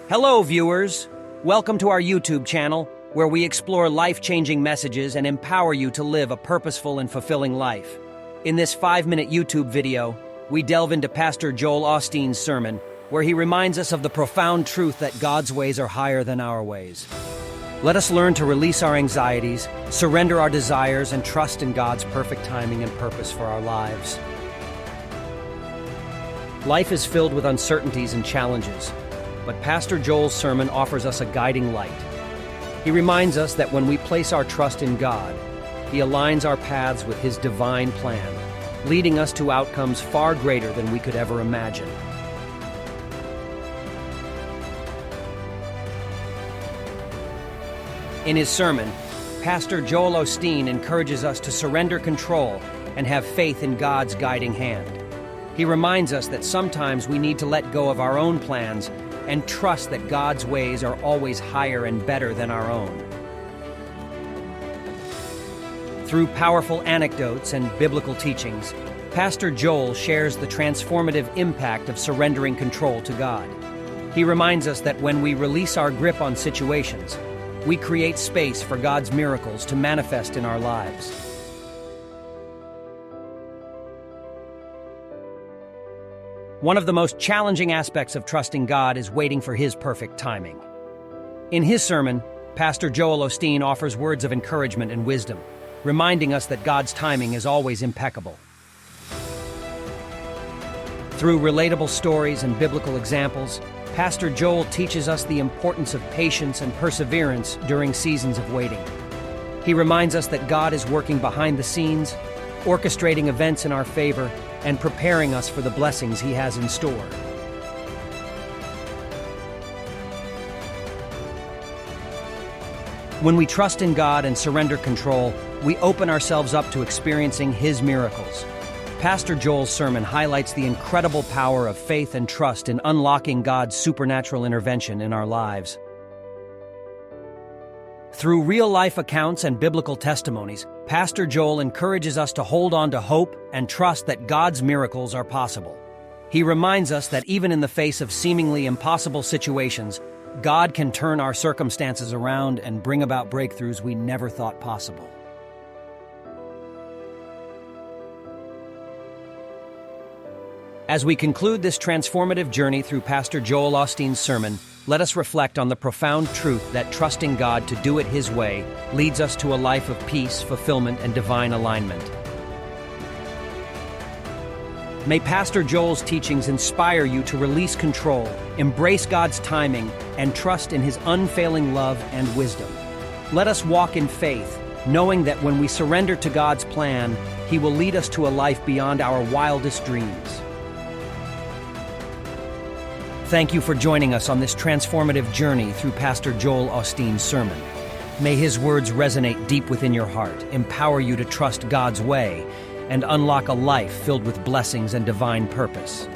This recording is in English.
Hello, viewers. Welcome to our YouTube channel, where we explore life-changing messages and empower you to live a purposeful and fulfilling life. In this 5-minute YouTube video, we delve into Pastor Joel Osteen's sermon, where he reminds us of the profound truth that God's ways are higher than our ways. Let us learn to release our anxieties, surrender our desires, and trust in God's perfect timing and purpose for our lives. Life is filled with uncertainties and challenges, but Pastor Joel's sermon offers us a guiding light. He reminds us that when we place our trust in God, He aligns our paths with His divine plan, leading us to outcomes far greater than we could ever imagine. In his sermon, Pastor Joel Osteen encourages us to surrender control and have faith in God's guiding hand. He reminds us that sometimes we need to let go of our own plans and trust that God's ways are always higher and better than our own. Through powerful anecdotes and biblical teachings, Pastor Joel shares the transformative impact of surrendering control to God. He reminds us that when we release our grip on situations, we create space for God's miracles to manifest in our lives. One of the most challenging aspects of trusting God is waiting for His perfect timing. In his sermon, Pastor Joel Osteen offers words of encouragement and wisdom, reminding us that God's timing is always impeccable. Through relatable stories and biblical examples, Pastor Joel teaches us the importance of patience and perseverance during seasons of waiting. He reminds us that God is working behind the scenes, orchestrating events in our favor, and preparing us for the blessings He has in store. When we trust in God and surrender control, we open ourselves up to experiencing His miracles. Pastor Joel's sermon highlights the incredible power of faith and trust in unlocking God's supernatural intervention in our lives. Through real-life accounts and biblical testimonies, Pastor Joel encourages us to hold on to hope and trust that God's miracles are possible. He reminds us that even in the face of seemingly impossible situations, God can turn our circumstances around and bring about breakthroughs we never thought possible. As we conclude this transformative journey through Pastor Joel Osteen's sermon, let us reflect on the profound truth that trusting God to do it His way leads us to a life of peace, fulfillment, and divine alignment. May Pastor Joel's teachings inspire you to release control, embrace God's timing, and trust in His unfailing love and wisdom. Let us walk in faith, knowing that when we surrender to God's plan, He will lead us to a life beyond our wildest dreams. Thank you for joining us on this transformative journey through Pastor Joel Osteen's sermon. May his words resonate deep within your heart, empower you to trust God's way, and unlock a life filled with blessings and divine purpose.